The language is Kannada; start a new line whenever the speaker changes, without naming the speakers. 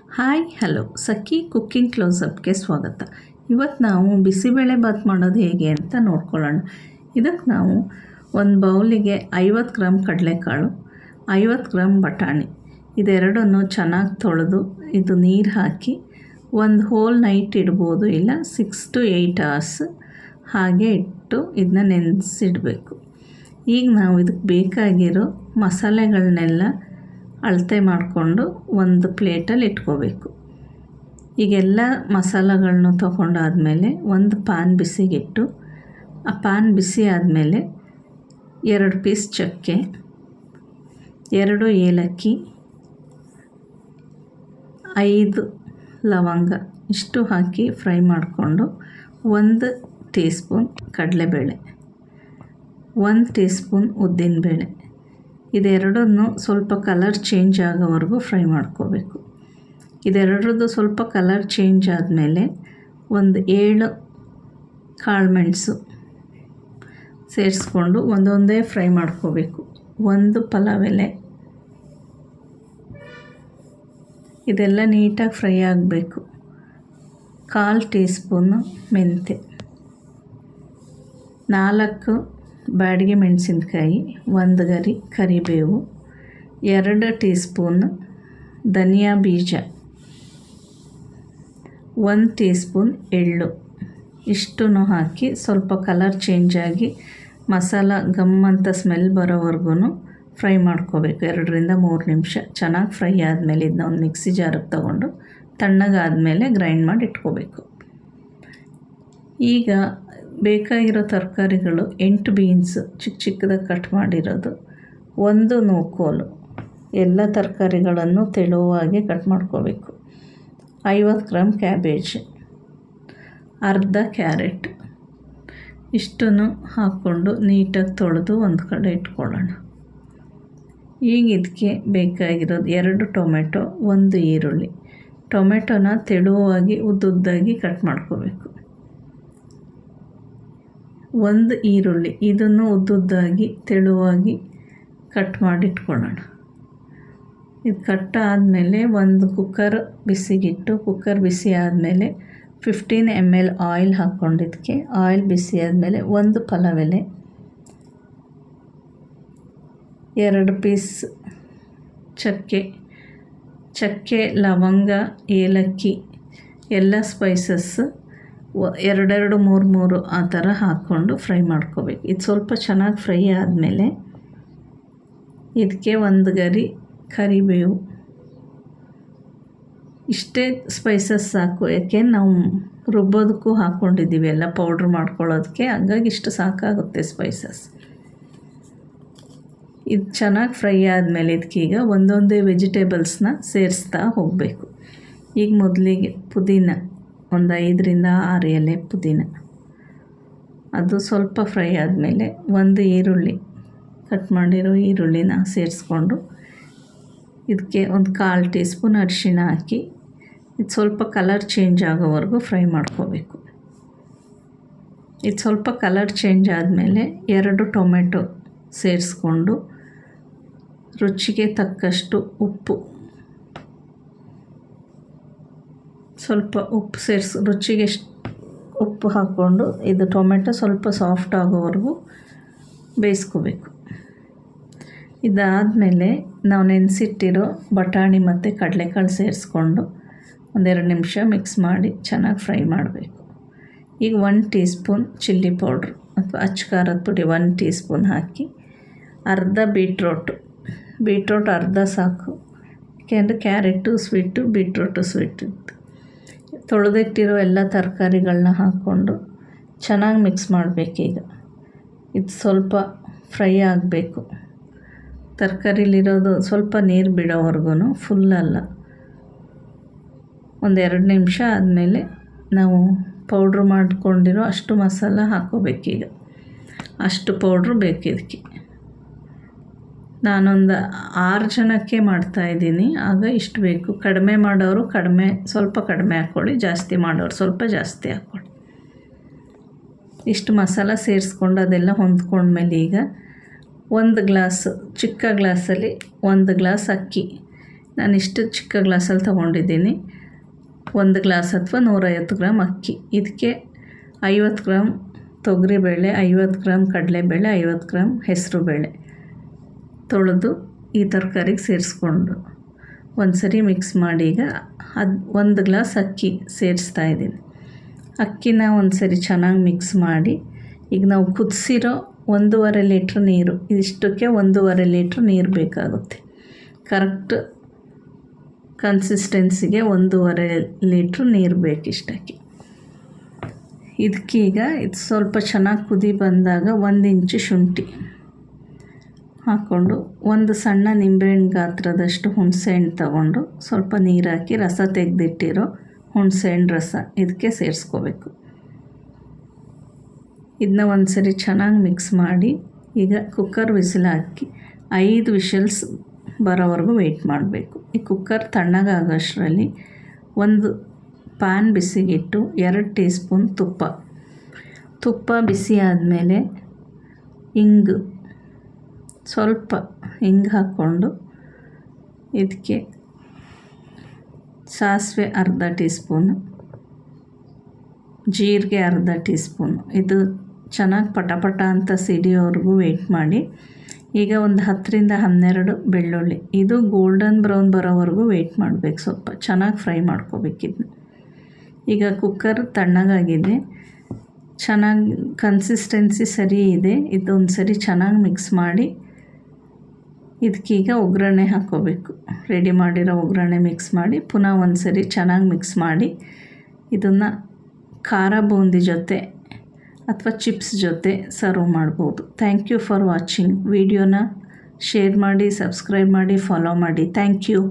ಹಾಯ್ ಹಲೋ ಸಖಿ ಕುಕ್ಕಿಂಗ್ ಕ್ಲೋಸಪ್ಗೆ ಸ್ವಾಗತ. ಇವತ್ತು ನಾವು ಬಿಸಿಬೇಳೆ ಬಾತ್ ಮಾಡೋದು ಹೇಗೆ ಅಂತ ನೋಡ್ಕೊಳ್ಳೋಣ. ಇದಕ್ಕೆ ನಾವು ಒಂದು ಬೌಲಿಗೆ 50 ಗ್ರಾಮ್ ಕಡಲೆಕಾಳು, 50 ಗ್ರಾಮ್ ಬಟಾಣಿ ಇದೆರಡನ್ನು ಚೆನ್ನಾಗಿ ತೊಳೆದು ಇದು ನೀರು ಹಾಕಿ ಒಂದು ಹೋಲ್ ನೈಟ್ ಇಡ್ಬೋದು, ಇಲ್ಲ 6 to 8 hours ಹಾಗೆ ಇಟ್ಟು ಇದನ್ನ ನೆನೆಸಿಡಬೇಕು. ಈಗ ನಾವು ಇದಕ್ಕೆ ಬೇಕಾಗಿರೋ ಮಸಾಲೆಗಳನ್ನೆಲ್ಲ ಅಳತೆ ಮಾಡಿಕೊಂಡು ಒಂದು ಪ್ಲೇಟಲ್ಲಿ ಇಟ್ಕೋಬೇಕು. ಈಗೆಲ್ಲ ಮಸಾಲೆಗಳನ್ನೂ ತೊಗೊಂಡಾದಮೇಲೆ ಒಂದು ಪ್ಯಾನ್ ಬಿಸಿಗಿಟ್ಟು, ಆ ಪ್ಯಾನ್ ಬಿಸಿ ಆದಮೇಲೆ 2 ಪೀಸ್ ಚಕ್ಕೆ, 2 ಏಲಕ್ಕಿ, 5 ಲವಂಗ ಇಷ್ಟು ಹಾಕಿ ಫ್ರೈ ಮಾಡಿಕೊಂಡು 1 ಟೀ ಸ್ಪೂನ್ ಕಡಲೆಬೇಳೆ, 1 ಟೀ ಸ್ಪೂನ್ ಉದ್ದಿನಬೇಳೆ ಇದೆರಡನ್ನು ಸ್ವಲ್ಪ ಕಲರ್ ಚೇಂಜ್ ಆಗೋವರೆಗೂ ಫ್ರೈ ಮಾಡ್ಕೋಬೇಕು. ಇದೆರಡರದ್ದು ಸ್ವಲ್ಪ ಕಲರ್ ಚೇಂಜ್ ಆದಮೇಲೆ ಒಂದು 7 ಕಾಳುಮೆಣಸು ಸೇರಿಸ್ಕೊಂಡು ಒಂದೊಂದೇ ಫ್ರೈ ಮಾಡ್ಕೋಬೇಕು. 1 ಪಲಾವ್ ಎಲೆ ಇದೆಲ್ಲ ನೀಟಾಗಿ ಫ್ರೈ ಆಗಬೇಕು. 1/4 ಟೀ ಸ್ಪೂನು ಮೆಂತ್ಯ, 4 ಬ್ಯಾಡಗಿ ಮೆಣಸಿನ್ಕಾಯಿ, 1 ಗರಿ ಕರಿಬೇವು, 2 ಟೀ ಸ್ಪೂನ್ ಧನಿಯಾ ಬೀಜ, 1 ಟೀ ಸ್ಪೂನ್ ಎಳ್ಳು ಇಷ್ಟನ್ನು ಹಾಕಿ ಸ್ವಲ್ಪ ಕಲರ್ ಚೇಂಜ್ ಆಗಿ ಮಸಾಲ ಗಮ್ ಅಂತ ಸ್ಮೆಲ್ ಬರೋವರೆಗೂ ಫ್ರೈ ಮಾಡ್ಕೋಬೇಕು. 2 ರಿಂದ 3 ನಿಮಿಷ ಚೆನ್ನಾಗಿ ಫ್ರೈ ಆದಮೇಲೆ ಇದನ್ನ ಒಂದು ಮಿಕ್ಸಿ ಜಾರಿಗೆ ತೊಗೊಂಡು ತಣ್ಣಗಾದಮೇಲೆ ಗ್ರೈಂಡ್ ಮಾಡಿ ಇಟ್ಕೋಬೇಕು. ಈಗ ಬೇಕಾಗಿರೋ ತರಕಾರಿಗಳು 8 ಬೀನ್ಸ್ ಚಿಕ್ಕ ಚಿಕ್ಕದಾಗಿ ಕಟ್ ಮಾಡಿರೋದು, 1 ನೂಕೋಲು, ಎಲ್ಲ ತರಕಾರಿಗಳನ್ನು ತೆಳುವಾಗಿ ಕಟ್ ಮಾಡ್ಕೋಬೇಕು. 50 ಗ್ರಾಮ್ ಕ್ಯಾಬೇಜ್, ಅರ್ಧ ಕ್ಯಾರೆಟ್ ಇಷ್ಟನ್ನು ಹಾಕ್ಕೊಂಡು ನೀಟಾಗಿ ತೊಳೆದು ಒಂದು ಕಡೆ ಇಟ್ಕೊಳ್ಳೋಣ. ಈಗ ಇದಕ್ಕೆ ಬೇಕಾಗಿರೋದು 2 ಟೊಮೆಟೊ, 1 ಈರುಳ್ಳಿ. ಟೊಮೆಟೊನ ತೆಳುವಾಗಿ ಉದ್ದುದ್ದಾಗಿ ಕಟ್ ಮಾಡ್ಕೋಬೇಕು. 1 ಈರುಳ್ಳಿ ಇದನ್ನು ಉದ್ದುದ್ದಾಗಿ ತೆಳುವಾಗಿ ಕಟ್ ಮಾಡಿಟ್ಕೊಳ್ಳೋಣ. ಇದು ಕಟ್ ಆದಮೇಲೆ ಒಂದು ಕುಕ್ಕರ್ ಬಿಸಿಗಿಟ್ಟು, ಕುಕ್ಕರ್ ಬಿಸಿ ಆದಮೇಲೆ 15 ml ಆಯಿಲ್ ಹಾಕ್ಕೊಂಡಿದ್ದಕ್ಕೆ ಆಯಿಲ್ ಬಿಸಿ ಆದಮೇಲೆ 1 ಪಲಾವ್ ಎಲೆ, 2 ಪೀಸ್ ಚಕ್ಕೆ, ಲವಂಗ, ಏಲಕ್ಕಿ ಎಲ್ಲ ಸ್ಪೈಸಸ್ 2 3 ಆ ಥರ ಹಾಕ್ಕೊಂಡು ಫ್ರೈ ಮಾಡ್ಕೋಬೇಕು. ಇದು ಸ್ವಲ್ಪ ಚೆನ್ನಾಗಿ ಫ್ರೈ ಆದಮೇಲೆ ಇದಕ್ಕೆ 1 ಗರಿ ಕರಿಬೇವು, ಇಷ್ಟೇ ಸ್ಪೈಸಸ್ ಸಾಕು. ಯಾಕೆ ನಾವು ರುಬ್ಬೋದಕ್ಕೂ ಹಾಕ್ಕೊಂಡಿದ್ದೀವಿ ಎಲ್ಲ ಪೌಡ್ರ್ ಮಾಡ್ಕೊಳ್ಳೋದಕ್ಕೆ, ಹಂಗಾಗಿ ಇಷ್ಟು ಸಾಕಾಗುತ್ತೆ ಸ್ಪೈಸಸ್. ಇದು ಚೆನ್ನಾಗಿ ಫ್ರೈ ಆದಮೇಲೆ ಇದಕ್ಕೀಗ ಒಂದೊಂದೇ ವೆಜಿಟೇಬಲ್ಸ್ನ ಸೇರಿಸ್ತಾ ಹೋಗಬೇಕು. ಈಗ ಮೊದಲಿಗೆ ಪುದೀನ ಒಂದು 5 ರಿಂದ 6 ಎಲೆ ಪುದೀನ, ಅದು ಸ್ವಲ್ಪ ಫ್ರೈ ಆದಮೇಲೆ 1 ಈರುಳ್ಳಿ ಕಟ್ ಮಾಡಿರೋ ಈರುಳ್ಳಿನ ಸೇರಿಸ್ಕೊಂಡು ಇದಕ್ಕೆ 1/4 ಟೀ ಸ್ಪೂನ್ ಅರಿಶಿಣ ಹಾಕಿ ಇದು ಸ್ವಲ್ಪ ಕಲರ್ ಚೇಂಜ್ ಆಗೋವರೆಗೂ ಫ್ರೈ ಮಾಡ್ಕೋಬೇಕು. ಇದು ಸ್ವಲ್ಪ ಕಲರ್ ಚೇಂಜ್ ಆದಮೇಲೆ 2 ಟೊಮೆಟೊ ಸೇರಿಸ್ಕೊಂಡು ರುಚಿಗೆ ತಕ್ಕಷ್ಟು ಉಪ್ಪು, ಸ್ವಲ್ಪ ಉಪ್ಪು ರುಚಿಗೆ ಉಪ್ಪು ಹಾಕ್ಕೊಂಡು ಇದು ಟೊಮೆಟೊ ಸ್ವಲ್ಪ ಸಾಫ್ಟ್ ಆಗೋವರೆಗೂ ಬೇಯಿಸ್ಕೋಬೇಕು. ಇದಾದಮೇಲೆ ನಾವು ನೆನೆಸಿಟ್ಟಿರೋ ಬಟಾಣಿ ಮತ್ತು ಕಡಲೆಕಾಳು ಸೇರಿಸ್ಕೊಂಡು 1-2 ನಿಮಿಷ ಮಿಕ್ಸ್ ಮಾಡಿ ಚೆನ್ನಾಗಿ ಫ್ರೈ ಮಾಡಬೇಕು. ಈಗ 1 ಟೀ ಸ್ಪೂನ್ ಚಿಲ್ಲಿ ಪೌಡ್ರ್ ಅಥವಾ ಅಚ್ಚ ಖಾರದ ಪುಡಿ 1 ಟೀ ಸ್ಪೂನ್ ಹಾಕಿ, ಅರ್ಧ ಬೀಟ್ರೋಟ್ ಅರ್ಧ ಸಾಕು, ಯಾಕೆಂದರೆ ಕ್ಯಾರೆಟು ಸ್ವೀಟು, ಬೀಟ್ರೋಟು ಸ್ವೀಟು. ತೊಳೆದಿಟ್ಟಿರೋ ಎಲ್ಲ ತರಕಾರಿಗಳನ್ನ ಹಾಕ್ಕೊಂಡು ಚೆನ್ನಾಗಿ ಮಿಕ್ಸ್ ಮಾಡಬೇಕೀಗ. ಇದು ಸ್ವಲ್ಪ ಫ್ರೈ ಆಗಬೇಕು. ತರಕಾರಿಲಿರೋದು ಸ್ವಲ್ಪ ನೀರು ಬಿಡೋವರೆಗೂ, ಫುಲ್ಲಲ್ಲ, 1-2 ನಿಮಿಷ ಆದಮೇಲೆ ನಾವು ಪೌಡ್ರ್ ಮಾಡ್ಕೊಂಡಿರೋ ಅಷ್ಟು ಮಸಾಲ ಹಾಕ್ಕೋಬೇಕೀಗ. ಅಷ್ಟು ಪೌಡ್ರು ಬೇಕಿದ್ದಕ್ಕೆ. ನಾನೊಂದು 6 ಜನಕ್ಕೆ ಮಾಡ್ತಾಯಿದ್ದೀನಿ, ಆಗ ಇಷ್ಟು ಬೇಕು. ಕಡಿಮೆ ಮಾಡೋರು ಸ್ವಲ್ಪ ಕಡಿಮೆ ಹಾಕ್ಕೊಳ್ಳಿ, ಜಾಸ್ತಿ ಮಾಡೋರು ಸ್ವಲ್ಪ ಜಾಸ್ತಿ ಹಾಕ್ಕೊಳ್ಳಿ. ಇಷ್ಟು ಮಸಾಲ ಸೇರಿಸ್ಕೊಂಡು ಅದೆಲ್ಲ ಹೊಂದ್ಕೊಂಡ್ಮೇಲೆ ಈಗ 1 ಗ್ಲಾಸ್ ಚಿಕ್ಕ ಗ್ಲಾಸಲ್ಲಿ 1 ಗ್ಲಾಸ್ ಅಕ್ಕಿ, ನಾನಿಷ್ಟು ಚಿಕ್ಕ ಗ್ಲಾಸಲ್ಲಿ ತೊಗೊಂಡಿದ್ದೀನಿ. 1 ಗ್ಲಾಸ್ ಅಥವಾ 150 ಗ್ರಾಮ್ ಅಕ್ಕಿ. ಇದಕ್ಕೆ 50 ಗ್ರಾಮ್ ತೊಗರಿಬೇಳೆ, 50 ಗ್ರಾಮ್ ಕಡಲೆಬೇಳೆ, 50 ಗ್ರಾಮ್ ಹೆಸರುಬೇಳೆ ತೊಳೆದು ಈ ತರಕಾರಿಗೆ ಸೇರಿಸ್ಕೊಂಡು ಒಂದು ಸರಿ ಮಿಕ್ಸ್ ಮಾಡಿ ಈಗ 1 ಗ್ಲಾಸ್ ಅಕ್ಕಿ ಸೇರಿಸ್ತಾ ಇದ್ದೀನಿ. ಅಕ್ಕಿನ ಒಂದು ಸರಿ ಚೆನ್ನಾಗಿ ಮಿಕ್ಸ್ ಮಾಡಿ ಈಗ ನಾವು ಕುದಿಸಿರೋ 1.5 ಲೀಟ್ರ್ ನೀರು, ಇದಿಷ್ಟಕ್ಕೆ 1.5 ಲೀಟ್ರ್ ನೀರು ಬೇಕಾಗುತ್ತೆ. ಕರೆಕ್ಟ್ ಕನ್ಸಿಸ್ಟೆನ್ಸಿಗೆ 1.5 ಲೀಟ್ರ್ ನೀರು ಬೇಕಿಷ್ಟಕ್ಕೆ. ಇದಕ್ಕೀಗ ಇದು ಸ್ವಲ್ಪ ಚೆನ್ನಾಗಿ ಕುದಿ ಬಂದಾಗ 1 ಇಂಚು ಶುಂಠಿ ಹಾಕ್ಕೊಂಡು, 1 ಸಣ್ಣ ನಿಂಬೆಹಣ್ಣು ಗಾತ್ರದಷ್ಟು ಹುಣಸೆಹಣ್ಣು ತಗೊಂಡು ಸ್ವಲ್ಪ ನೀರು ಹಾಕಿ ರಸ ತೆಗೆದಿಟ್ಟಿರೋ ಹುಣಸೆಹಣ್ಣು ರಸ ಇದಕ್ಕೆ ಸೇರಿಸ್ಕೋಬೇಕು. ಇದನ್ನ ಒಂದು ಸರಿ ಚೆನ್ನಾಗಿ ಮಿಕ್ಸ್ ಮಾಡಿ ಈಗ ಕುಕ್ಕರ್ ವಿಸಿಲ್ ಹಾಕಿ 5 ವಿಷಲ್ಸ್ ಬರೋವರೆಗೂ ವೆಯ್ಟ್ ಮಾಡಬೇಕು. ಈ ಕುಕ್ಕರ್ ತಣ್ಣಗಾಗೋಷ್ಟರಲ್ಲಿ ಒಂದು ಪ್ಯಾನ್ ಬಿಸಿಗಿಟ್ಟು 2 ಟೀ ಸ್ಪೂನ್ ತುಪ್ಪ ಬಿಸಿ ಆದಮೇಲೆ ಸ್ವಲ್ಪ ಹಿಂಗೆ ಹಾಕ್ಕೊಂಡು ಇದಕ್ಕೆ ಸಾಸಿವೆ ಅರ್ಧ ಟೀ ಸ್ಪೂನು, ಜೀರಿಗೆ ಅರ್ಧ ಟೀ ಸ್ಪೂನು, ಇದು ಚೆನ್ನಾಗಿ ಪಟ ಅಂತ ಸಿಡಿಯೋವರೆಗೂ ವೆಯ್ಟ್ ಮಾಡಿ. ಈಗ ಒಂದು 10ರಿಂದ 12 ಬೆಳ್ಳುಳ್ಳಿ, ಇದು ಗೋಲ್ಡನ್ ಬ್ರೌನ್ ಬರೋವರೆಗೂ ವೆಯ್ಟ್ ಮಾಡಬೇಕು. ಸ್ವಲ್ಪ ಚೆನ್ನಾಗಿ ಫ್ರೈ ಮಾಡ್ಕೋಬೇಕಿದ್ನ. ಈಗ ಕುಕ್ಕರ್ ತಣ್ಣಗಾಗಿದೆ, ಚೆನ್ನಾಗಿ ಕನ್ಸಿಸ್ಟೆನ್ಸಿ ಸರಿ ಇದೆ. ಇದೊಂದು ಸರಿ ಚೆನ್ನಾಗಿ ಮಿಕ್ಸ್ ಮಾಡಿ ಇದಕ್ಕೀಗ ಒಗ್ಗರಣೆ ಹಾಕ್ಕೋಬೇಕು. ರೆಡಿ ಮಾಡಿರೋ ಒಗ್ಗರಣೆ ಮಿಕ್ಸ್ ಮಾಡಿ ಪುನಃ ಒಂದು ಸರಿ ಚೆನ್ನಾಗಿ ಮಿಕ್ಸ್ ಮಾಡಿ ಇದನ್ನು ಖಾರ ಬೂಂದಿ ಜೊತೆ ಅಥವಾ ಚಿಪ್ಸ್ ಜೊತೆ ಸರ್ವ್ ಮಾಡ್ಬೋದು. Thank you for watching. ವಿಡಿಯೋನ ಶೇರ್ ಮಾಡಿ, ಸಬ್ಸ್ಕ್ರೈಬ್ ಮಾಡಿ, ಫಾಲೋ ಮಾಡಿ. Thank you.